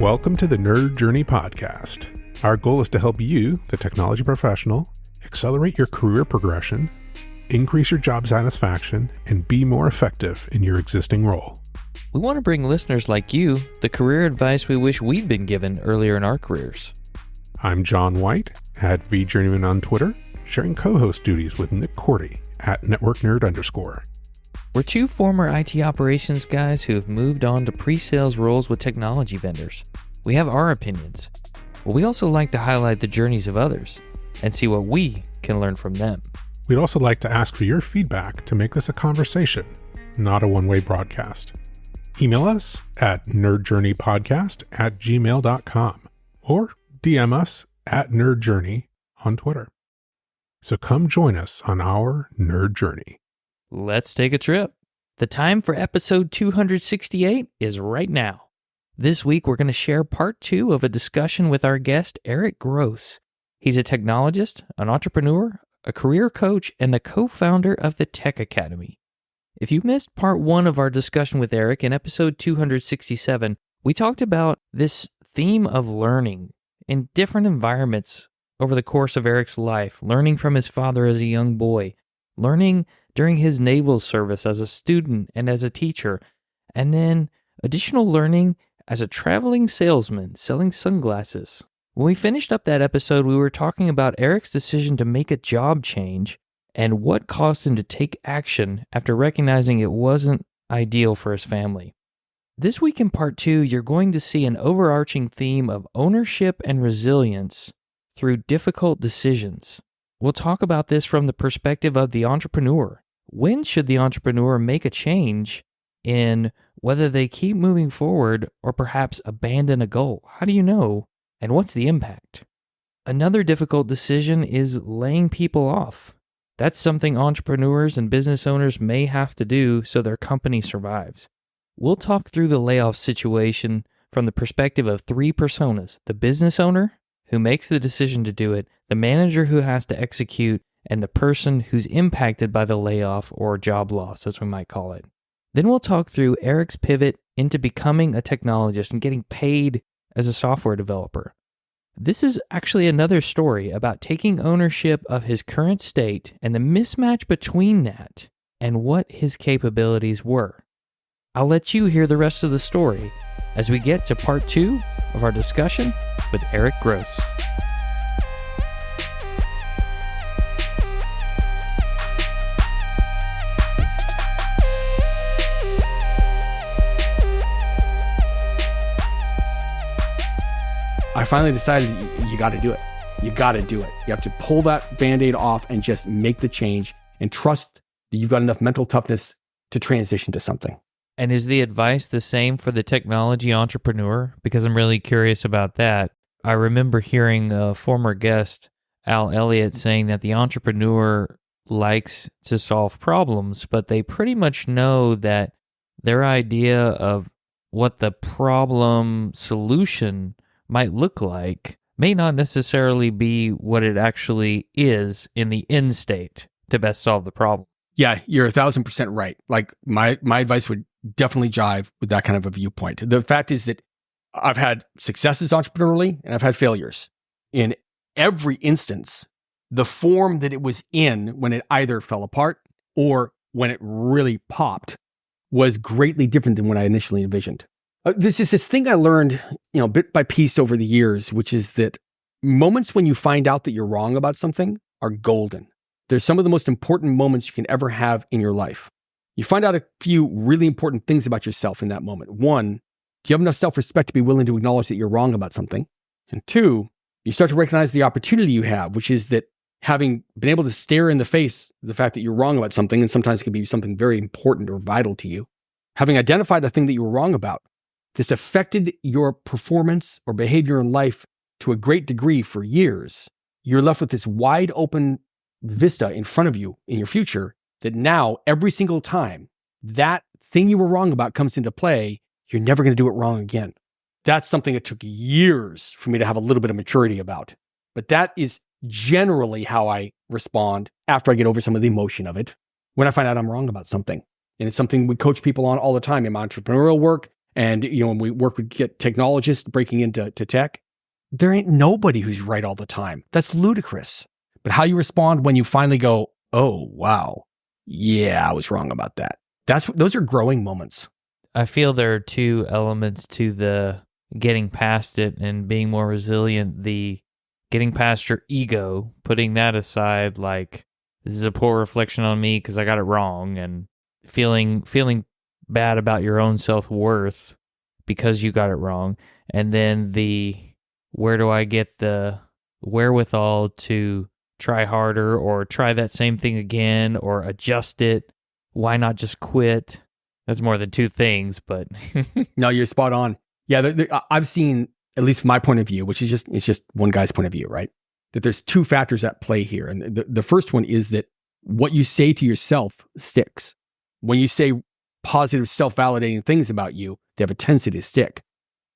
Welcome to the Nerd Journey Podcast. Our goal is to help you, the technology professional, accelerate your career progression, increase your job satisfaction, and be more effective in your existing role. We want to bring listeners like you the career advice we wish we'd been given earlier in our careers. I'm John White, at VJourneyman on Twitter, sharing co-host duties with Nick Cordy at NetworkNerd_. We're two former IT operations guys who have moved on to pre-sales roles with technology vendors. We have our opinions, but we also like to highlight the journeys of others and see what we can learn from them. We'd also like to ask for your feedback to make this a conversation, not a one-way broadcast. Email us at nerdjourneypodcast@gmail.com or DM us at nerdjourney on Twitter. So come join us on our nerd journey. Let's take a trip. The time for episode 268 is right now. This week, we're going to share part 2 of a discussion with our guest, Erik Gross. He's a technologist, an entrepreneur, a career coach, and the co-founder of the Tech Academy. If you missed part 1 of our discussion with Erik in episode 267, we talked about this theme of learning in different environments over the course of Erik's life, learning from his father as a young boy, learning during his naval service as a student and as a teacher, and then additional learning as a traveling salesman selling sunglasses. When we finished up that episode, we were talking about Erik's decision to make a job change and what caused him to take action after recognizing it wasn't ideal for his family. This week in part 2, you're going to see an overarching theme of ownership and resilience through difficult decisions. We'll talk about this from the perspective of the entrepreneur. When should the entrepreneur make a change in whether they keep moving forward or perhaps abandon a goal? How do you know? And what's the impact? Another difficult decision is laying people off. That's something entrepreneurs and business owners may have to do so their company survives. We'll talk through the layoff situation from the perspective of 3 personas: the business owner, who makes the decision to do it, the manager who has to execute, and the person who's impacted by the layoff or job loss, as we might call it. Then we'll talk through Erik's pivot into becoming a technologist and getting paid as a software developer. This is actually another story about taking ownership of his current state and the mismatch between that and what his capabilities were. I'll let you hear the rest of the story as we get to part 2 of our discussion with Erik Gross. I finally decided you got to do it. You got to do it. You have to pull that Band-Aid off and just make the change and trust that you've got enough mental toughness to transition to something. And is the advice the same for the technology entrepreneur? Because I'm really curious about that. I remember hearing a former guest, Al Elliott, saying that the entrepreneur likes to solve problems, but they pretty much know that their idea of what the problem solution might look like may not necessarily be what it actually is in the end state to best solve the problem. Yeah, you're 1,000% right. Like my advice would definitely jive with that kind of a viewpoint. The fact is that I've had successes entrepreneurially and I've had failures. In every instance, the form that it was in when it either fell apart or when it really popped was greatly different than what I initially envisioned. This is this thing I learned, bit by piece over the years, which is that moments when you find out that you're wrong about something are golden. They're some of the most important moments you can ever have in your life. You find out a few really important things about yourself in that moment. 1, do you have enough self-respect to be willing to acknowledge that you're wrong about something? And 2, you start to recognize the opportunity you have, which is that having been able to stare in the face the fact that you're wrong about something, and sometimes it can be something very important or vital to you, having identified the thing that you were wrong about, this affected your performance or behavior in life to a great degree for years. You're left with this wide open vista in front of you in your future that now every single time that thing you were wrong about comes into play, you're never going to do it wrong again. That's something that took years for me to have a little bit of maturity about. But that is generally how I respond after I get over some of the emotion of it when I find out I'm wrong about something. And it's something we coach people on all the time in my entrepreneurial work And, when we work with technologists breaking into tech, there ain't nobody who's right all the time. That's ludicrous. But how you respond when you finally go, oh, wow, yeah, I was wrong about that. Those are growing moments. I feel there are two elements to the getting past it and being more resilient. The getting past your ego, putting that aside, like, this is a poor reflection on me because I got it wrong, and feeling bad about your own self-worth because you got it wrong. And then where do I get the wherewithal to try harder or try that same thing again or adjust it? Why not just quit? That's more than two things, but No, you're spot on. Yeah, I've seen, at least from my point of view, which is it's just one guy's point of view, right? That there's two factors at play here. And the first one is that what you say to yourself sticks. When you say positive self-validating things about you, they have a tendency to stick.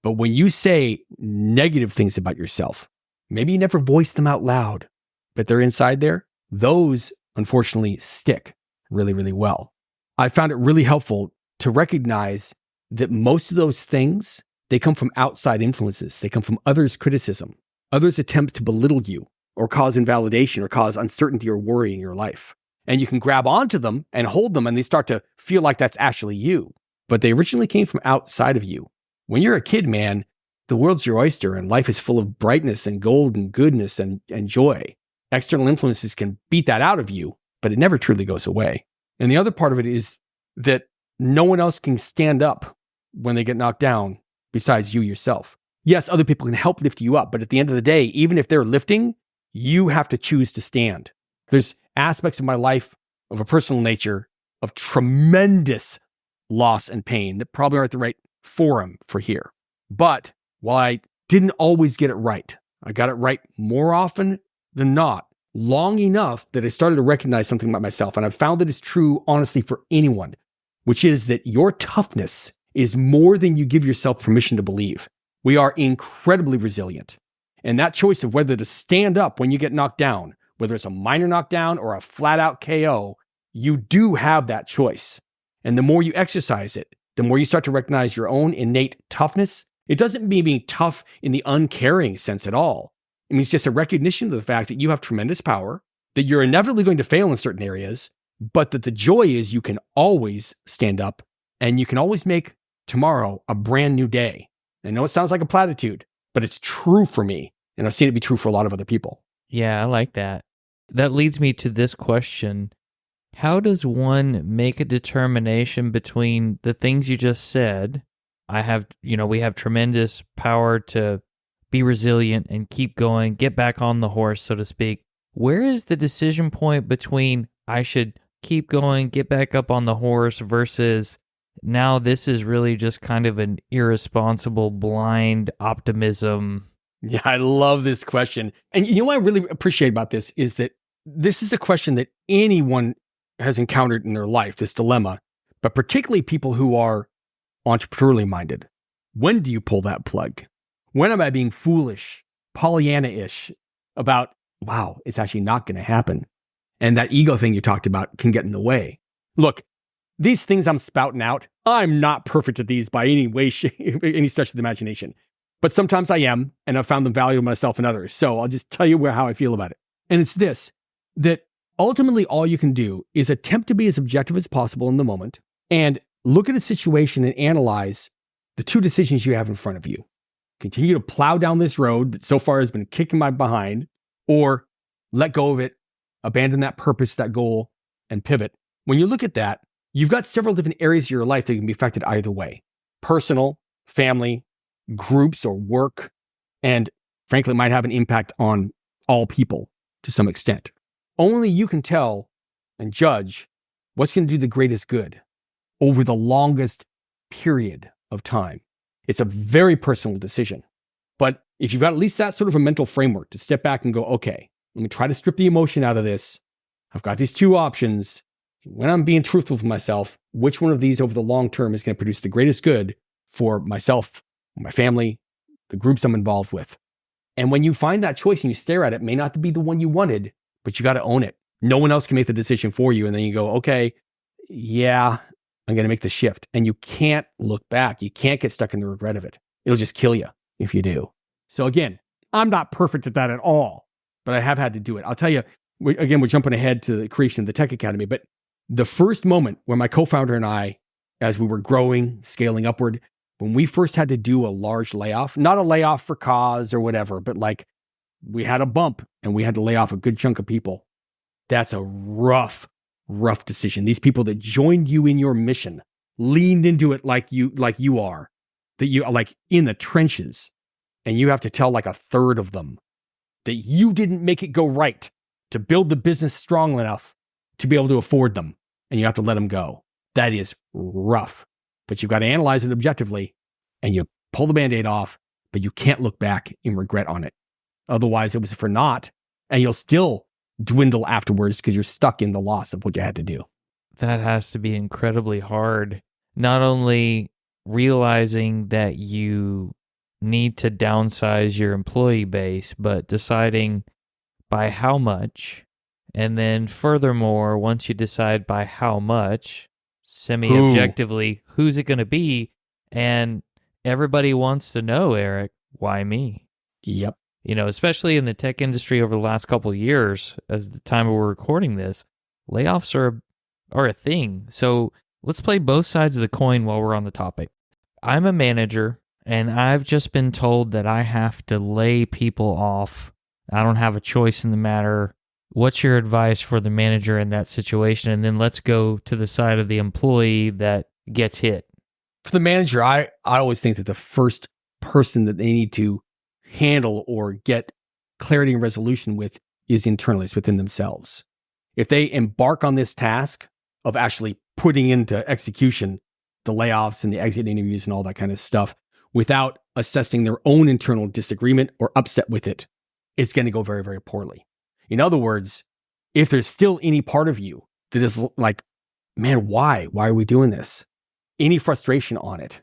But when you say negative things about yourself, maybe you never voice them out loud, but they're inside there, those unfortunately stick really, really well. I found it really helpful to recognize that most of those things, they come from outside influences. They come from others' criticism, others' attempt to belittle you or cause invalidation or cause uncertainty or worry in your life. And you can grab onto them and hold them, and they start to feel like that's actually you. But they originally came from outside of you. When you're a kid, man, the world's your oyster and life is full of brightness and gold and goodness and joy. External influences can beat that out of you, but it never truly goes away. And the other part of it is that no one else can stand up when they get knocked down besides you yourself. Yes, other people can help lift you up, but at the end of the day, even if they're lifting, you have to choose to stand. There's aspects of my life of a personal nature of tremendous loss and pain that probably aren't the right forum for here. But while I didn't always get it right, I got it right more often than not, long enough that I started to recognize something about myself. And I've found that it's true, honestly, for anyone, which is that your toughness is more than you give yourself permission to believe. We are incredibly resilient. And that choice of whether to stand up when you get knocked down, whether it's a minor knockdown or a flat out KO, you do have that choice. And the more you exercise it, the more you start to recognize your own innate toughness. It doesn't mean being tough in the uncaring sense at all. It means just a recognition of the fact that you have tremendous power, that you're inevitably going to fail in certain areas, but that the joy is you can always stand up and you can always make tomorrow a brand new day. I know it sounds like a platitude, but it's true for me. And I've seen it be true for a lot of other people. Yeah, I like that. That leads me to this question. How does one make a determination between the things you just said? We have tremendous power to be resilient and keep going, get back on the horse, so to speak. Where is the decision point between I should keep going, get back up on the horse versus now this is really just kind of an irresponsible, blind optimism? Yeah, I love this question. And what I really appreciate about this is that this is a question that anyone has encountered in their life, this dilemma, but particularly people who are entrepreneurially minded. When do you pull that plug? When am I being foolish, Pollyanna-ish about, wow, it's actually not going to happen? And that ego thing you talked about can get in the way. Look, these things I'm spouting out, I'm not perfect at these by any way, any stretch of the imagination. But sometimes I am, and I've found them valuable myself and others. So I'll just tell you how I feel about it. And it's this, that ultimately all you can do is attempt to be as objective as possible in the moment and look at a situation and analyze the two decisions you have in front of you. Continue to plow down this road that so far has been kicking my behind, or let go of it, abandon that purpose, that goal, and pivot. When you look at that, you've got several different areas of your life that can be affected either way. Personal, family, groups, or work, and frankly might have an impact on all people to some extent. Only you can tell and judge what's going to do the greatest good over the longest period of time. It's a very personal decision. But if you've got at least that sort of a mental framework to step back and go, okay, let me try to strip the emotion out of this. I've got these two options. When I'm being truthful with myself, which one of these over the long term is going to produce the greatest good for myself, my family, the groups I'm involved with? And when you find that choice and you stare at it, it may not be the one you wanted, but you got to own it. No one else can make the decision for you. And then you go, okay, yeah, I'm going to make the shift. And you can't look back. You can't get stuck in the regret of it. It'll just kill you if you do. So again, I'm not perfect at that at all, but I have had to do it. I'll tell you, we're jumping ahead to the creation of the Tech Academy, but the first moment when my co-founder and I, as we were growing, scaling upward, when we first had to do a large layoff, not a layoff for cause or whatever, but like we had a bump and we had to lay off a good chunk of people. That's a rough decision. These people that joined you in your mission, leaned into it like you are, that you are like in the trenches, and you have to tell like a third of them that you didn't make it go right to build the business strong enough to be able to afford them, and you have to let them go. That is rough, but you've got to analyze it objectively, and you pull the Band-Aid off, but you can't look back in regret on it. Otherwise, it was for naught, and you'll still dwindle afterwards because you're stuck in the loss of what you had to do. That has to be incredibly hard. Not only realizing that you need to downsize your employee base, but deciding by how much. And then furthermore, once you decide by how much, semi-objectively, who's it going to be? And everybody wants to know, Erik, why me? Yep. You know, especially in the tech industry over the last couple of years, as the time we're recording this, layoffs are a thing. So let's play both sides of the coin while we're on the topic. I'm a manager, and I've just been told that I have to lay people off. I don't have a choice in the matter. What's your advice for the manager in that situation? And then let's go to the side of the employee that gets hit. For the manager, I always think that the first person that they need to handle or get clarity and resolution with is internally, it's within themselves. If they embark on this task of actually putting into execution the layoffs and the exit interviews and all that kind of stuff without assessing their own internal disagreement or upset with it, it's going to go very, very poorly. In other words, if there's still any part of you that is like, man, why are we doing this? Any frustration on it,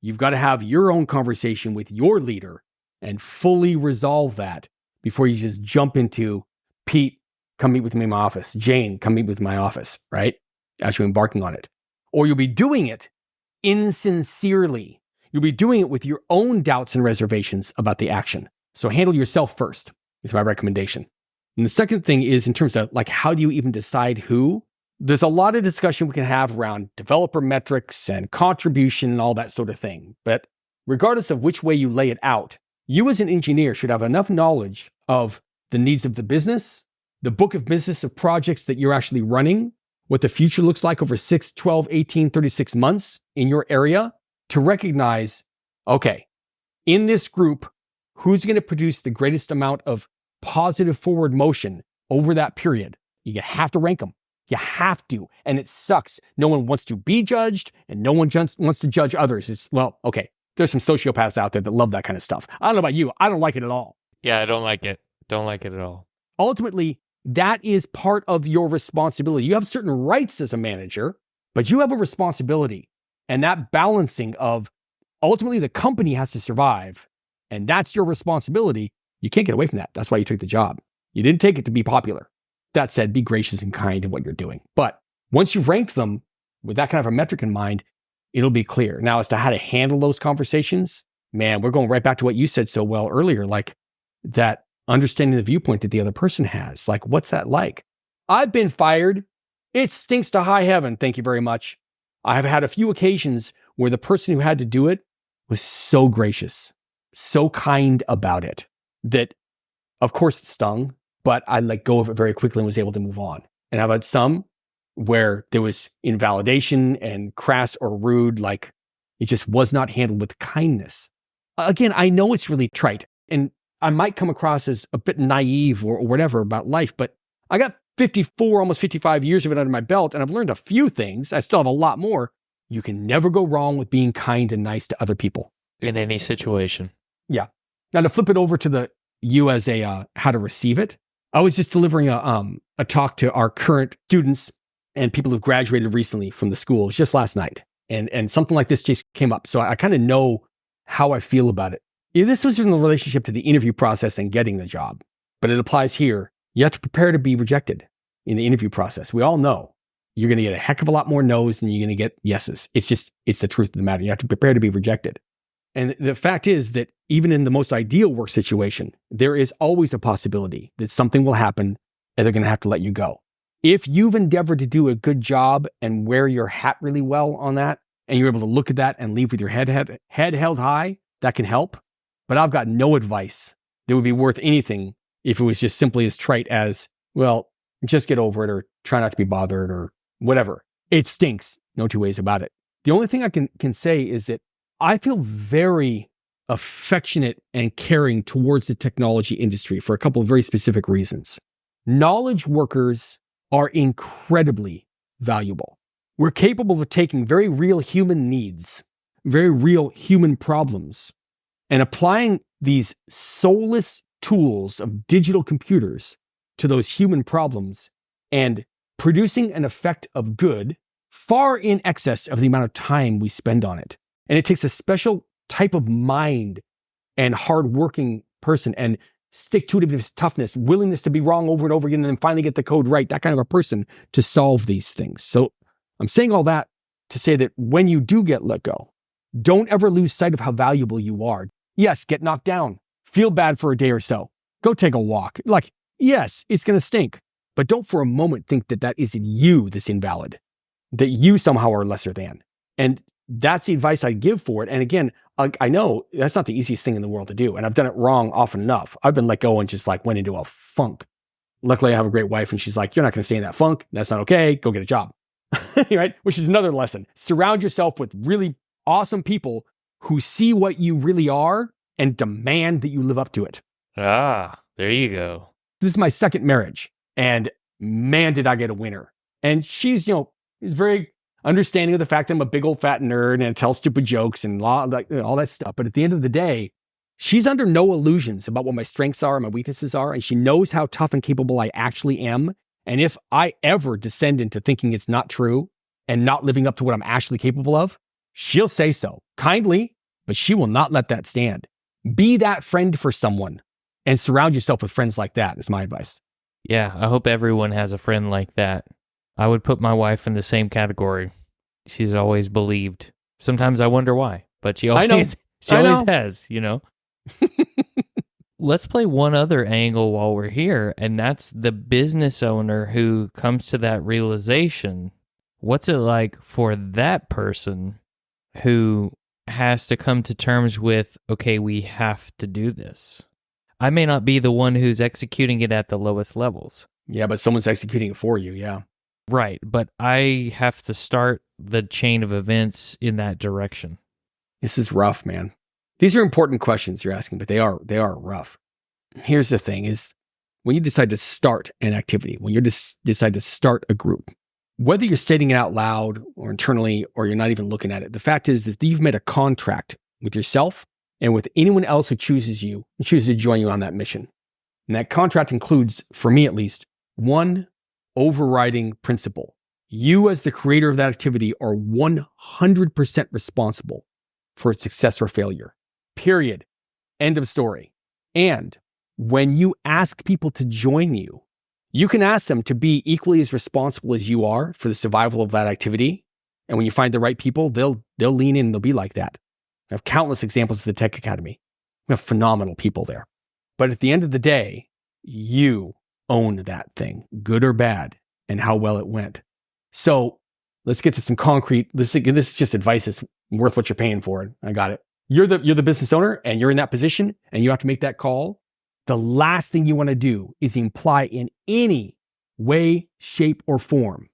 you've got to have your own conversation with your leader and fully resolve that before you just jump into, Pete, come meet with me in my office. Jane, come meet with my office, right? As you're embarking on it. Or you'll be doing it insincerely. You'll be doing it with your own doubts and reservations about the action. So handle yourself first, is my recommendation. And the second thing is in terms of like, how do you even decide who? There's a lot of discussion we can have around developer metrics and contribution and all that sort of thing. But regardless of which way you lay it out, you as an engineer should have enough knowledge of the needs of the business, the book of business of projects that you're actually running, what the future looks like over 6, 12, 18, 36 months in your area to recognize, okay, in this group, who's going to produce the greatest amount of positive forward motion over that period? You have to rank them. You have to. And it sucks. No one wants to be judged and no one just wants to judge others. It's, well, okay. There's some sociopaths out there that love that kind of stuff. I don't know about you. I don't like it at all. Yeah, I don't like it. Don't like it at all. Ultimately, that is part of your responsibility. You have certain rights as a manager, but you have a responsibility. And that balancing of ultimately the company has to survive. And that's your responsibility. You can't get away from that. That's why you took the job. You didn't take it to be popular. That said, be gracious and kind in what you're doing. But once you've ranked them with that kind of a metric in mind, it'll be clear. Now, as to how to handle those conversations, man, we're going right back to what you said so well earlier, like that understanding the viewpoint that the other person has. Like, what's that like? I've been fired. It stinks to high heaven. Thank you very much. I have had a few occasions where the person who had to do it was so gracious, so kind about it that, of course, it stung, but I let go of it very quickly and was able to move on. And I've had some where there was invalidation and crass or rude, like it just was not handled with kindness. Again, I know it's really trite and I might come across as a bit naive or whatever about life, but I got 54, almost 55 years of it under my belt and I've learned a few things. I still have a lot more. You can never go wrong with being kind and nice to other people. In any situation. Yeah. Now to flip it over to you as a how to receive it. I was just delivering a talk to our current students and people who've graduated recently from the school just last night. And something like this just came up. So I kind of know how I feel about it. This was in the relationship to the interview process and getting the job, but it applies here. You have to prepare to be rejected in the interview process. We all know you're going to get a heck of a lot more no's than you're going to get yeses. It's the truth of the matter. You have to prepare to be rejected. And the fact is that even in the most ideal work situation, there is always a possibility that something will happen and they're going to have to let you go. If you've endeavored to do a good job and wear your hat really well on that, and you're able to look at that and leave with your head held high, that can help. But I've got no advice that would be worth anything if it was just simply as trite as, well, just get over it or try not to be bothered or whatever. It stinks. No two ways about it. The only thing I can say is that I feel very affectionate and caring towards the technology industry for a couple of very specific reasons. Knowledge workers are incredibly valuable. We're capable of taking very real human needs, very real human problems, and applying these soulless tools of digital computers to those human problems and producing an effect of good far in excess of the amount of time we spend on it. And it takes a special type of mind and hardworking person and stick-to-itiveness, toughness, willingness to be wrong over and over again and then finally get the code right, that kind of a person to solve these things. So I'm saying all that to say that when you do get let go, don't ever lose sight of how valuable you are. Yes, get knocked down. Feel bad for a day or so. Go take a walk. Like, yes, it's going to stink. But don't for a moment think that that isn't you that's invalid, that you somehow are lesser than. And that's the advice I give for it. And again, I know that's not the easiest thing in the world to do. And I've done it wrong often enough. I've been let go and just like went into a funk. Luckily, I have a great wife and she's like, you're not going to stay in that funk. That's not okay. Go get a job. Right? Which is another lesson. Surround yourself with really awesome people who see what you really are and demand that you live up to it. Ah, there you go. This is my second marriage. And man, did I get a winner. And she's, is very understanding of the fact that I'm a big old fat nerd and tell stupid jokes and all that stuff. But at the end of the day, she's under no illusions about what my strengths are and my weaknesses are. And she knows how tough and capable I actually am. And if I ever descend into thinking it's not true and not living up to what I'm actually capable of, she'll say so kindly, but she will not let that stand. Be that friend for someone and surround yourself with friends like that is my advice. Yeah, I hope everyone has a friend like that. I would put my wife in the same category. She's always believed. Sometimes I wonder why, but she always has, Let's play one other angle while we're here, and that's the business owner who comes to that realization. What's it like for that person who has to come to terms with, okay, we have to do this? I may not be the one who's executing it at the lowest levels. Yeah, but someone's executing it for you, yeah. Right, but I have to start the chain of events in that direction. This is rough, man. These are important questions you're asking, but they are rough. Here's the thing is when you decide to start an activity, when you decide to start a group, whether you're stating it out loud or internally, or you're not even looking at it, the fact is that you've made a contract with yourself and with anyone else who chooses you and chooses to join you on that mission. And that contract includes, for me at least, one overriding principle. You as the creator of that activity are 100% responsible for its success or failure. Period. End of story. And when you ask people to join you, you can ask them to be equally as responsible as you are for the survival of that activity. And when you find the right people, they'll lean in and they'll be like that. I have countless examples at the Tech Academy. We have phenomenal people there. But at the end of the day, you own that thing, good or bad, and how well it went. So let's get to some concrete. This is just advice that's worth what you're paying for it. I got it. You're the business owner and you're in that position and you have to make that call. The last thing you want to do is imply in any way, shape, or form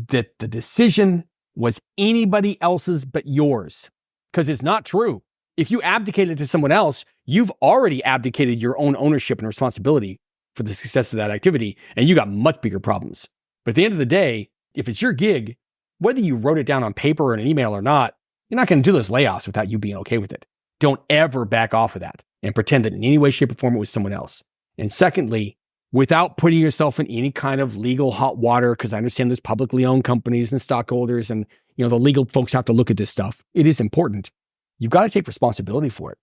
that the decision was anybody else's but yours. Because it's not true. If you abdicated to someone else, you've already abdicated your own ownership and responsibility for the success of that activity, and you got much bigger problems. But at the end of the day, if it's your gig, whether you wrote it down on paper or in an email or not, you're not going to do those layoffs without you being okay with it. Don't ever back off of that and pretend that in any way, shape, or form it was someone else. And secondly, without putting yourself in any kind of legal hot water, because I understand there's publicly owned companies and stockholders and the legal folks have to look at this stuff. It is important. You've got to take responsibility for it.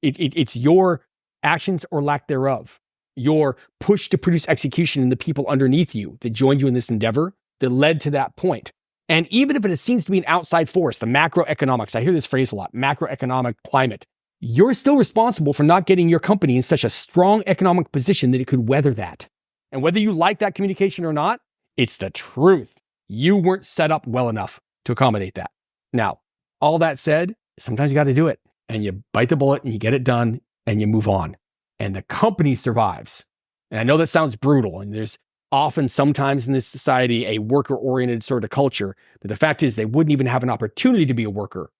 It's your actions or lack thereof, your push to produce execution in the people underneath you that joined you in this endeavor that led to that point. And even if it seems to be an outside force, the macroeconomics, I hear this phrase a lot, macroeconomic climate, you're still responsible for not getting your company in such a strong economic position that it could weather that. And whether you like that communication or not, it's the truth. You weren't set up well enough to accommodate that. Now, all that said, sometimes you got to do it and you bite the bullet and you get it done and you move on and the company survives. And I know that sounds brutal and there's often sometimes in this society a worker-oriented sort of culture, but the fact is they wouldn't even have an opportunity to be a worker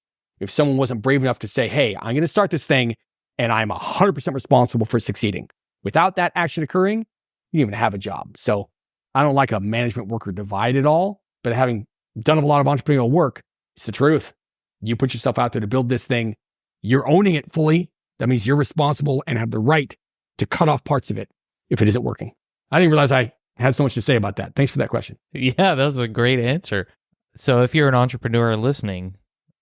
if someone wasn't brave enough to say, hey, I'm going to start this thing and I'm 100% responsible for succeeding. Without that action occurring, you don't even have a job. So I don't like a management worker divide at all, but having done a lot of entrepreneurial work, it's the truth. You put yourself out there to build this thing, you're owning it fully. That means you're responsible and have the right to cut off parts of it if it isn't working. I didn't realize I had so much to say about that. Thanks for that question. Yeah, that was a great answer. So if you're an entrepreneur listening,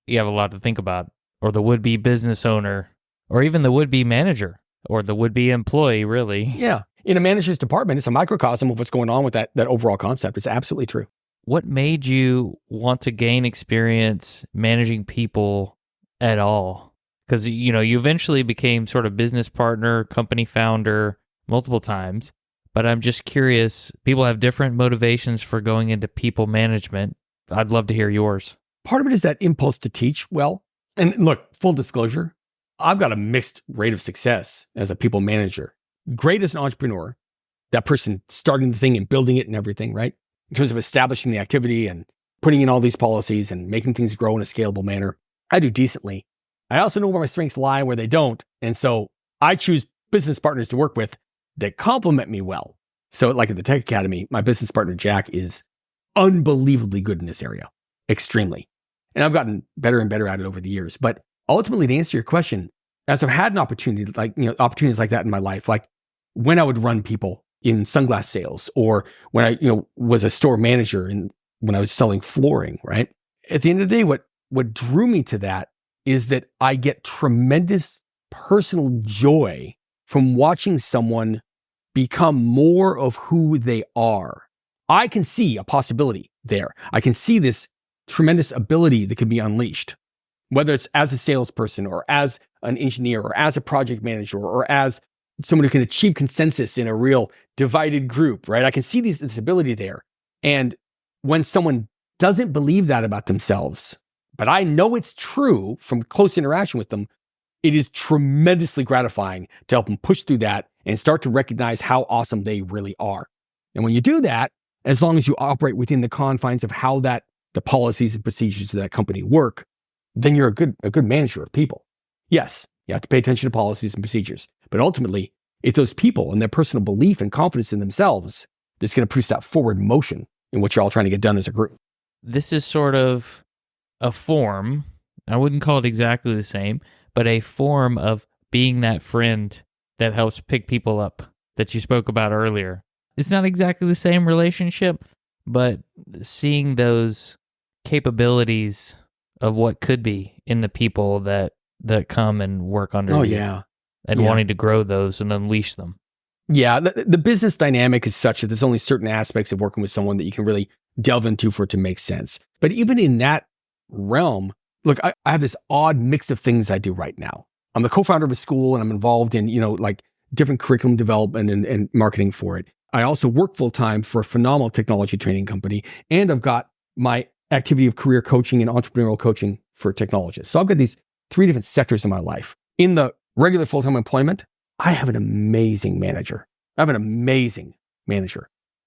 you have a lot to think about, or the would-be business owner, or even the would-be manager, or the would-be employee, really. Yeah. In a manager's department, it's a microcosm of what's going on with that overall concept. It's absolutely true. What made you want to gain experience managing people at all? Because, you eventually became sort of business partner, company founder multiple times. But I'm just curious, people have different motivations for going into people management. I'd love to hear yours. Part of it is that impulse to teach well. And look, full disclosure, I've got a mixed rate of success as a people manager. Great as an entrepreneur, that person starting the thing and building it and everything, right? In terms of establishing the activity and putting in all these policies and making things grow in a scalable manner, I do decently. I also know where my strengths lie and where they don't. And so I choose business partners to work with that complement me well. So like at the Tech Academy, my business partner, Jack, is unbelievably good in this area, extremely. And I've gotten better and better at it over the years. But ultimately, to answer your question, as I've had an opportunity, opportunities like that in my life, like when I would run people in sunglass sales or when I, was a store manager and when I was selling flooring, right? At the end of the day, what drew me to that is that I get tremendous personal joy from watching someone become more of who they are. I can see a possibility there. I can see this tremendous ability that can be unleashed, whether it's as a salesperson or as an engineer or as a project manager or as someone who can achieve consensus in a real divided group, right? I can see this ability there. And when someone doesn't believe that about themselves, but I know it's true from close interaction with them, it is tremendously gratifying to help them push through that and start to recognize how awesome they really are. And when you do that, as long as you operate within the confines of how the policies and procedures of that company work, then you're a good manager of people. Yes, you have to pay attention to policies and procedures, but ultimately, it's those people and their personal belief and confidence in themselves that's going to produce that forward motion in what you're all trying to get done as a group. This is sort of a form, I wouldn't call it exactly the same, but a form of being that friend that helps pick people up that you spoke about earlier. It's not exactly the same relationship, but seeing those capabilities of what could be in the people that come and work under you. Oh, yeah. And wanting to grow those and unleash them. Yeah, the business dynamic is such that there's only certain aspects of working with someone that you can really delve into for it to make sense. But even in that realm, look, I have this odd mix of things I do right now. I'm the co-founder of a school and I'm involved in, different curriculum development and marketing for it. I also work full-time for a phenomenal technology training company. And I've got my activity of career coaching and entrepreneurial coaching for technologists. So I've got these 3 different sectors in my life. In the regular full-time employment, I have an amazing manager.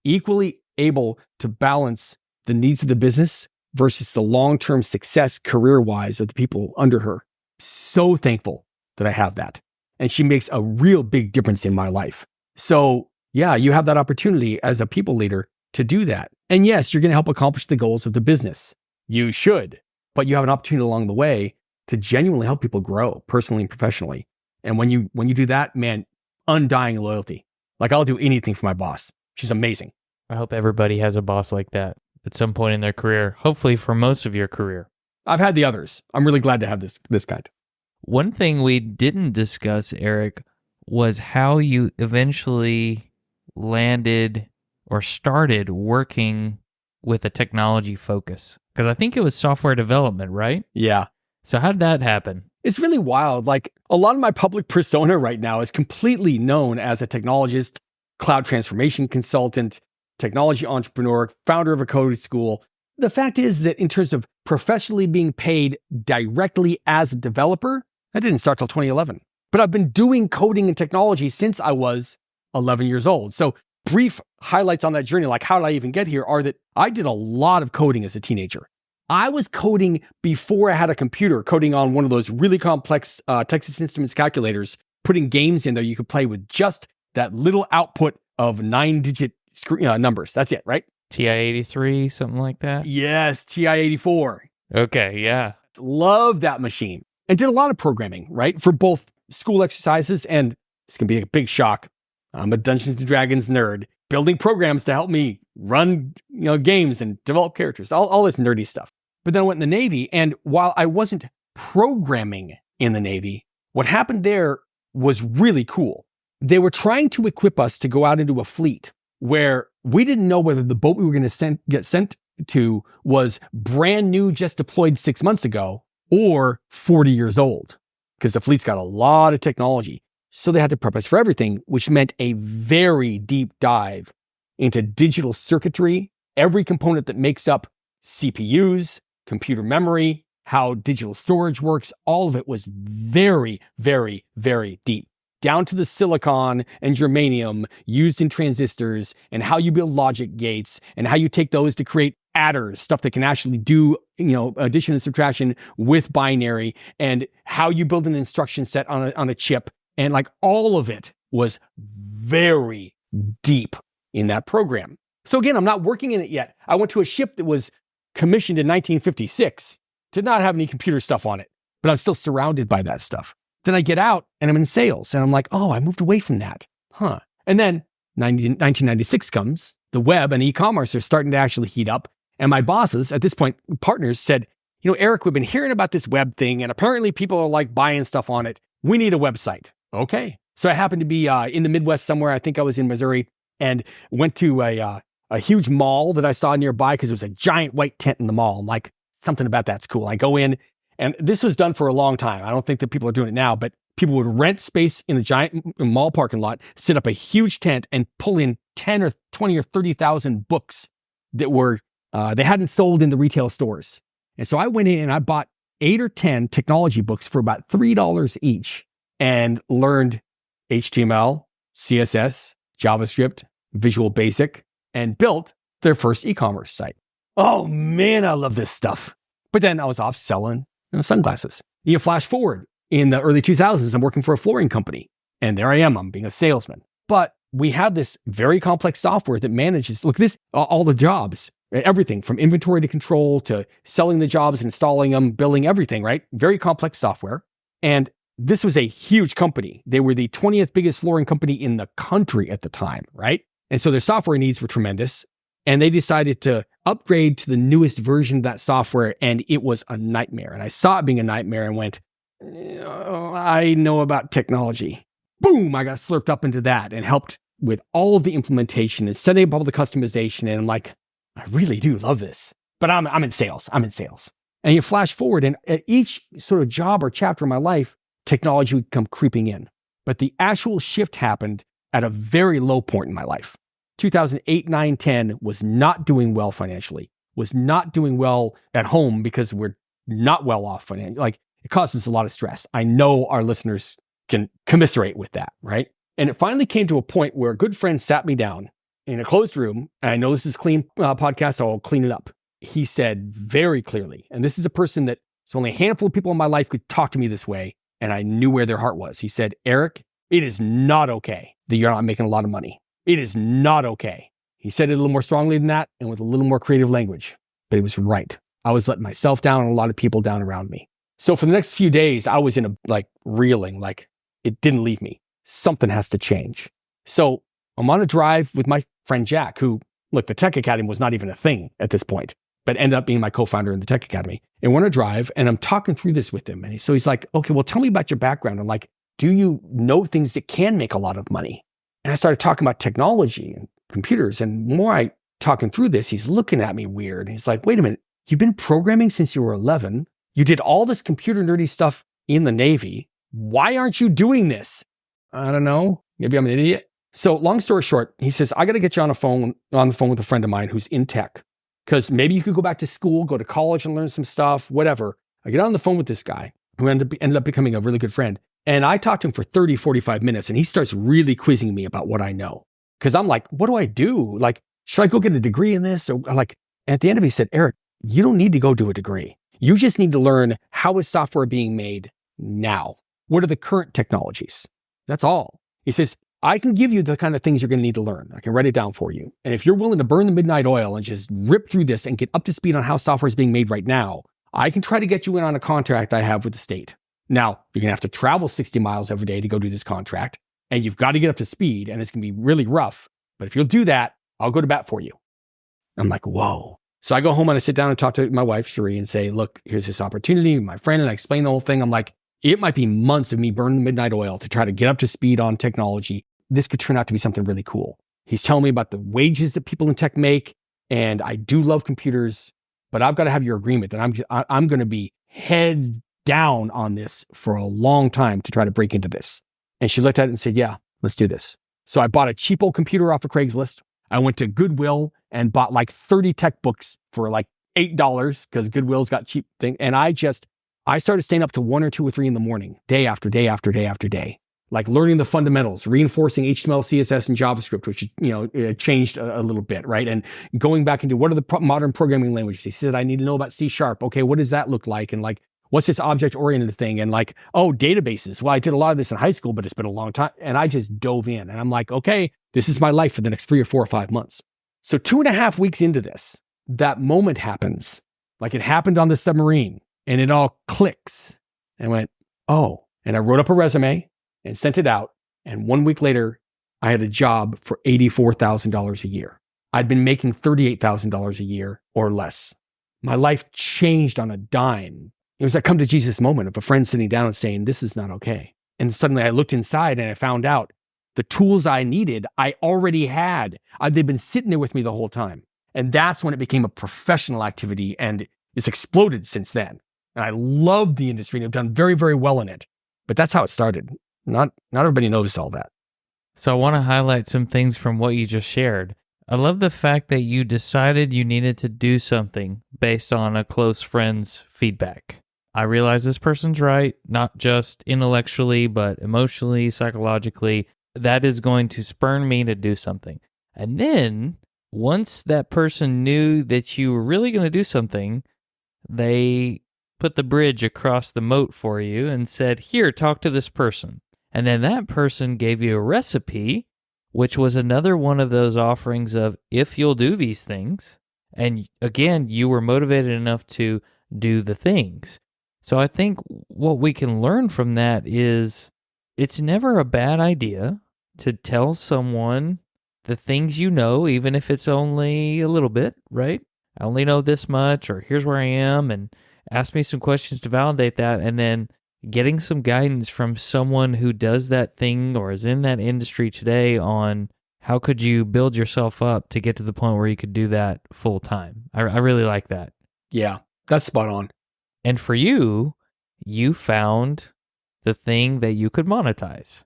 Equally able to balance the needs of the business versus the long-term success career-wise of the people under her. So thankful that I have that. And she makes a real big difference in my life. So yeah, you have that opportunity as a people leader to do that. And yes, you're going to help accomplish the goals of the business. You should, but you have an opportunity along the way to genuinely help people grow personally and professionally. And when you do that, man, undying loyalty. Like I'll do anything for my boss. She's amazing. I hope everybody has a boss like that at some point in their career, hopefully for most of your career. I've had the others. I'm really glad to have this kind. One thing we didn't discuss, Erik, was how you eventually landed or started working with a technology focus? Because I think it was software development, right? Yeah. So how did that happen? It's really wild. Like a lot of my public persona right now is completely known as a technologist, cloud transformation consultant, technology entrepreneur, founder of a coding school. The fact is that in terms of professionally being paid directly as a developer, that didn't start till 2011. But I've been doing coding and technology since I was 11 years old. So brief highlights on that journey, like how did I even get here, are that I did a lot of coding as a teenager. I was coding before I had a computer, coding on one of those really complex Texas Instruments calculators, putting games in there you could play with just that little output of 9-digit numbers. That's it, right? TI-83, something like that? Yes, TI-84. Okay, yeah. Love that machine. And did a lot of programming, right? For both school exercises and, this can be a big shock, I'm a Dungeons & Dragons nerd, building programs to help me run games and develop characters, all this nerdy stuff. But then I went in the Navy, and while I wasn't programming in the Navy, what happened there was really cool. They were trying to equip us to go out into a fleet where we didn't know whether the boat we were going to get sent to was brand new, just deployed 6 months ago, or 40 years old, because the fleet's got a lot of technology. So they had to prep us for everything, which meant a very deep dive into digital circuitry, every component that makes up CPUs, computer memory, how digital storage works. All of it was very, very, very deep, down to the silicon and germanium used in transistors, and how you build logic gates, and how you take those to create adders, stuff that can actually do, addition and subtraction with binary, and how you build an instruction set on a chip. And like all of it was very deep in that program. So again, I'm not working in it yet. I went to a ship that was commissioned in 1956, did not have any computer stuff on it, but I'm still surrounded by that stuff. Then I get out and I'm in sales, and I'm like, oh, I moved away from that. And then 1996 comes, the web and e-commerce are starting to actually heat up. And my bosses, at this point, partners, said, Erik, we've been hearing about this web thing, and apparently people are like buying stuff on it. We need a website. Okay. So I happened to be in the Midwest somewhere. I think I was in Missouri, and went to a huge mall that I saw nearby because there was a giant white tent in the mall. I'm like, something about that's cool. I go in, and this was done for a long time. I don't think that people are doing it now, but people would rent space in a giant mall parking lot, set up a huge tent, and pull in 10 or 20 or 30,000 books that were, they hadn't sold in the retail stores. And so I went in and I bought 8 or 10 technology books for about $3 each, and learned HTML, CSS, JavaScript, Visual Basic, and built their first e-commerce site. Oh man, I love this stuff. But then I was off selling sunglasses. You flash forward in the early 2000s, I'm working for a flooring company, and there I am, I'm being a salesman. But we have this very complex software that manages, all the jobs, everything from inventory to control to selling the jobs, installing them, billing, everything, right? Very complex software. And this was a huge company. They were the 20th biggest flooring company in the country at the time, right? And so their software needs were tremendous. And they decided to upgrade to the newest version of that software, and it was a nightmare. And I saw it being a nightmare and went, I know about technology. Boom, I got slurped up into that and helped with all of the implementation and setting up all the customization. And I'm like, I really do love this. But I'm in sales. And you flash forward, and at each sort of job or chapter of my life, technology would come creeping in. But the actual shift happened at a very low point in my life. 2008, 9, 10 was not doing well financially, was not doing well at home because we're not well off financially. Like, it causes a lot of stress. I know our listeners can commiserate with that, right? And it finally came to a point where a good friend sat me down in a closed room, and I know this is a clean podcast, so I'll clean it up. He said very clearly, and this is a person that so only a handful of people in my life could talk to me this way, and I knew where their heart was. He said, Erik, it is not okay that you're not making a lot of money. It is not okay. He said it a little more strongly than that and with a little more creative language, but he was right. I was letting myself down and a lot of people down around me. So for the next few days, I was in reeling, it didn't leave me. Something has to change. So I'm on a drive with my friend Jack, who, the Tech Academy was not even a thing at this point, but ended up being my co-founder in the Tech Academy. And we're on a drive, and I'm talking through this with him. And so he's like, okay, well, tell me about your background. I'm like, do you know things that can make a lot of money? And I started talking about technology and computers. And the more I talking through this, he's looking at me weird. He's like, wait a minute, you've been programming since you were 11. You did all this computer nerdy stuff in the Navy. Why aren't you doing this? I don't know. Maybe I'm an idiot. So long story short, he says, I got to get you on the phone with a friend of mine who's in tech, because maybe you could go back to school, go to college and learn some stuff, whatever. I get on the phone with this guy who ended up becoming a really good friend. And I talked to him for 30, 45 minutes, and he starts really quizzing me about what I know. Because I'm like, what do I do? Like, should I go get a degree in this? Or like, at the end of it, he said, Erik, you don't need to go do a degree. You just need to learn, how is software being made now? What are the current technologies? That's all. He says, I can give you the kind of things you're going to need to learn. I can write it down for you. And if you're willing to burn the midnight oil and just rip through this and get up to speed on how software is being made right now, I can try to get you in on a contract I have with the state. Now, you're going to have to travel 60 miles every day to go do this contract, and you've got to get up to speed, and it's going to be really rough. But if you'll do that, I'll go to bat for you. I'm like, whoa. So I go home and I sit down and talk to my wife, Cherie, and say, look, here's this opportunity, my friend, and I explain the whole thing. I'm like, it might be months of me burning the midnight oil to try to get up to speed on technology. This could turn out to be something really cool. He's telling me about the wages that people in tech make, and I do love computers, but I've got to have your agreement that I'm going to be heads down on this for a long time to try to break into this. And she looked at it and said, yeah, let's do this. So I bought a cheap old computer off of Craigslist. I went to Goodwill and bought like 30 tech books for like $8 because Goodwill's got cheap thing. And I started staying up to 1 or 2 or 3 in the morning, day after day after day after day, like learning the fundamentals, reinforcing HTML, CSS, and JavaScript, which, it changed a little bit, right? And going back into what are the modern programming languages? He said, I need to know about C#. Okay, what does that look like? And like, what's this object-oriented thing? And like, oh, databases. Well, I did a lot of this in high school, but it's been a long time. And I just dove in. And I'm like, okay, this is my life for the next 3 or 4 or 5 months. So 2.5 weeks into this, that moment happens. Like it happened on the submarine. And it all clicks. And I went, oh. And I wrote up a resume and sent it out. And 1 week later, I had a job for $84,000 a year. I'd been making $38,000 a year or less. My life changed on a dime. It was a come to Jesus moment of a friend sitting down and saying, this is not okay. And suddenly I looked inside and I found out the tools I needed, I already had. They've been sitting there with me the whole time. And that's when it became a professional activity, and it's exploded since then. And I love the industry and have done very, very well in it. But that's how it started. Not everybody knows all that. So I want to highlight some things from what you just shared. I love the fact that you decided you needed to do something based on a close friend's feedback. I realize this person's right, not just intellectually, but emotionally, psychologically. That is going to spurn me to do something. And then once that person knew that you were really going to do something, they put the bridge across the moat for you and said, here, talk to this person. And then that person gave you a recipe, which was another one of those offerings of, if you'll do these things, and again, you were motivated enough to do the things. So I think what we can learn from that is it's never a bad idea to tell someone the things you know, even if it's only a little bit, right? I only know this much, or here's where I am, and ask me some questions to validate that, and then getting some guidance from someone who does that thing or is in that industry today on how could you build yourself up to get to the point where you could do that full time. I really like that. Yeah, that's spot on. And for you, you found the thing that you could monetize.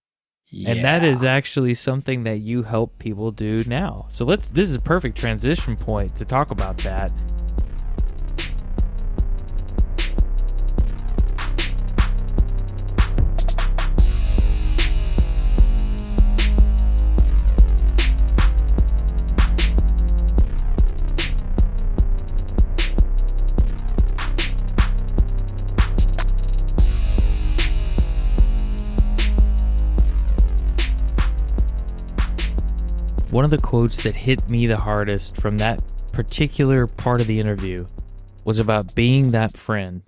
Yeah. And that is actually something that you help people do now. So this is a perfect transition point to talk about that. One of the quotes that hit me the hardest from that particular part of the interview was about being that friend.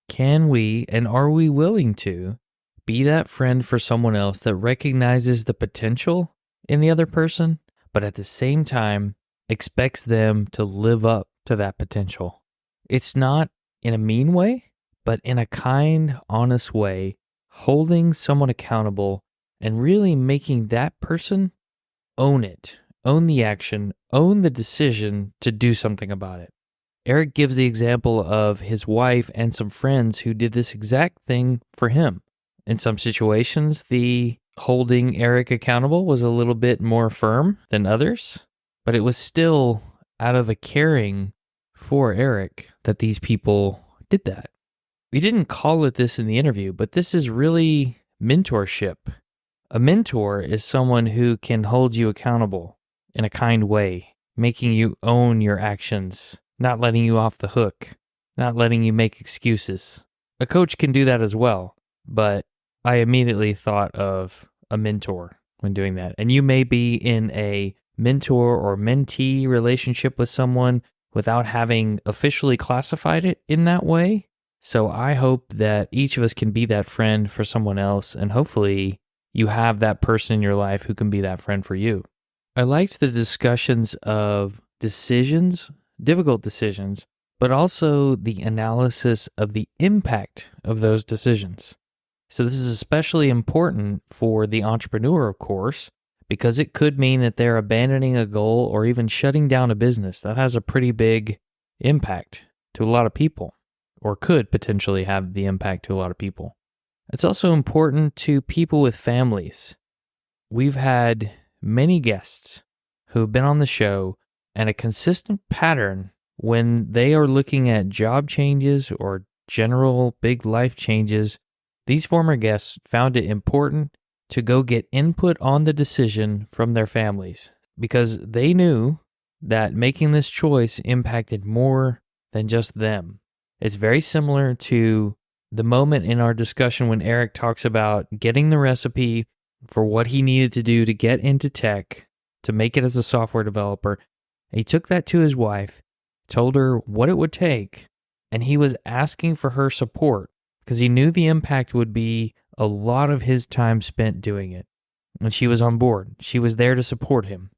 Can we, and are we willing to, be that friend for someone else that recognizes the potential in the other person, but at the same time expects them to live up to that potential? It's not in a mean way, but in a kind, honest way, holding someone accountable and really making that person own it own the action, own the decision to do something about it. Erik gives the example of his wife and some friends who did this exact thing for him. In some situations, the holding Erik accountable was a little bit more firm than others, but it was still out of a caring for Erik that these people did that. We didn't call it this in the interview, but this is really mentorship. A mentor is someone who can hold you accountable in a kind way, making you own your actions, not letting you off the hook, not letting you make excuses. A coach can do that as well, but I immediately thought of a mentor when doing that. And you may be in a mentor or mentee relationship with someone without having officially classified it in that way. So I hope that each of us can be that friend for someone else, and hopefully you have that person in your life who can be that friend for you. I liked the discussions of decisions, difficult decisions, but also the analysis of the impact of those decisions. So this is especially important for the entrepreneur, of course, because it could mean that they're abandoning a goal or even shutting down a business. That has a pretty big impact to a lot of people, or could potentially have the impact to a lot of people. It's also important to people with families. We've had many guests who have been on the show, and a consistent pattern when they are looking at job changes or general big life changes, these former guests found it important to go get input on the decision from their families because they knew that making this choice impacted more than just them. It's very similar to the moment in our discussion when Erik talks about getting the recipe for what he needed to do to get into tech, to make it as a software developer. He took that to his wife, told her what it would take, and he was asking for her support because he knew the impact would be a lot of his time spent doing it. And she was on board. She was there to support him.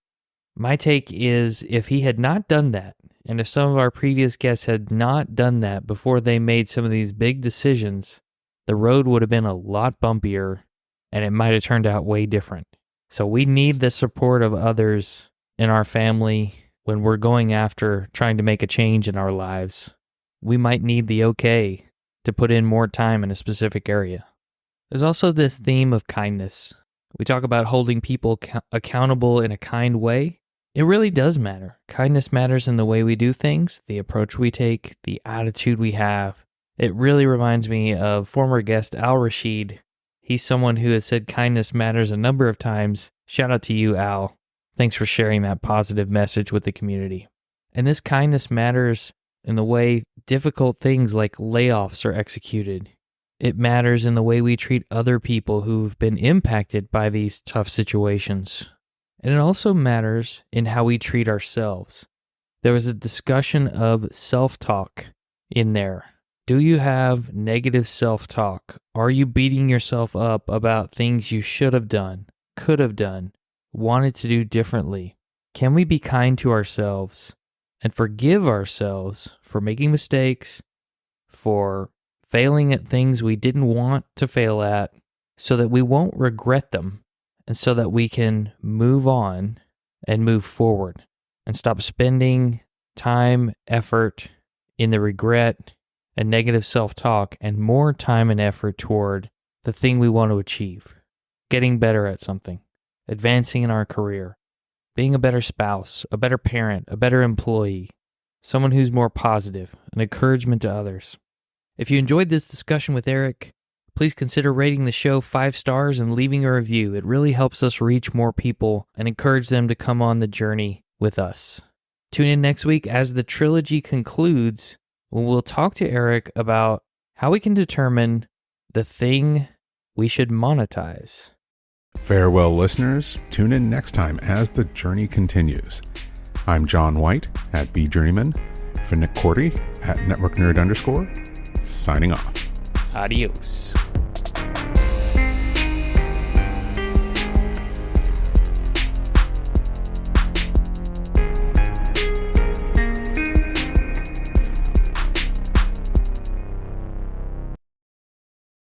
My take is if he had not done that, and if some of our previous guests had not done that before they made some of these big decisions, the road would have been a lot bumpier and it might have turned out way different. So we need the support of others in our family when we're going after trying to make a change in our lives. We might need the okay to put in more time in a specific area. There's also this theme of kindness. We talk about holding people accountable in a kind way. It really does matter. Kindness matters in the way we do things, the approach we take, the attitude we have. It really reminds me of former guest Al Rashid. He's someone who has said kindness matters a number of times. Shout out to you, Al. Thanks for sharing that positive message with the community. And this kindness matters in the way difficult things like layoffs are executed. It matters in the way we treat other people who've been impacted by these tough situations. And it also matters in how we treat ourselves. There was a discussion of self-talk in there. Do you have negative self-talk? Are you beating yourself up about things you should have done, could have done, wanted to do differently? Can we be kind to ourselves and forgive ourselves for making mistakes, for failing at things we didn't want to fail at, so that we won't regret them and so that we can move on and move forward and stop spending time, effort in the regret and negative self-talk and more time and effort toward the thing we want to achieve, getting better at something, advancing in our career, being a better spouse, a better parent, a better employee, someone who's more positive, an encouragement to others. If you enjoyed this discussion with Erik, please consider rating the show 5 stars and leaving a review. It really helps us reach more people and encourage them to come on the journey with us. Tune in next week as the trilogy concludes, when we'll talk to Erik about how we can determine the thing we should monetize. Farewell, listeners. Tune in next time as the journey continues. I'm John White at VJourneyman, for Nick Cordy at NetworkNerd_, signing off. Adios.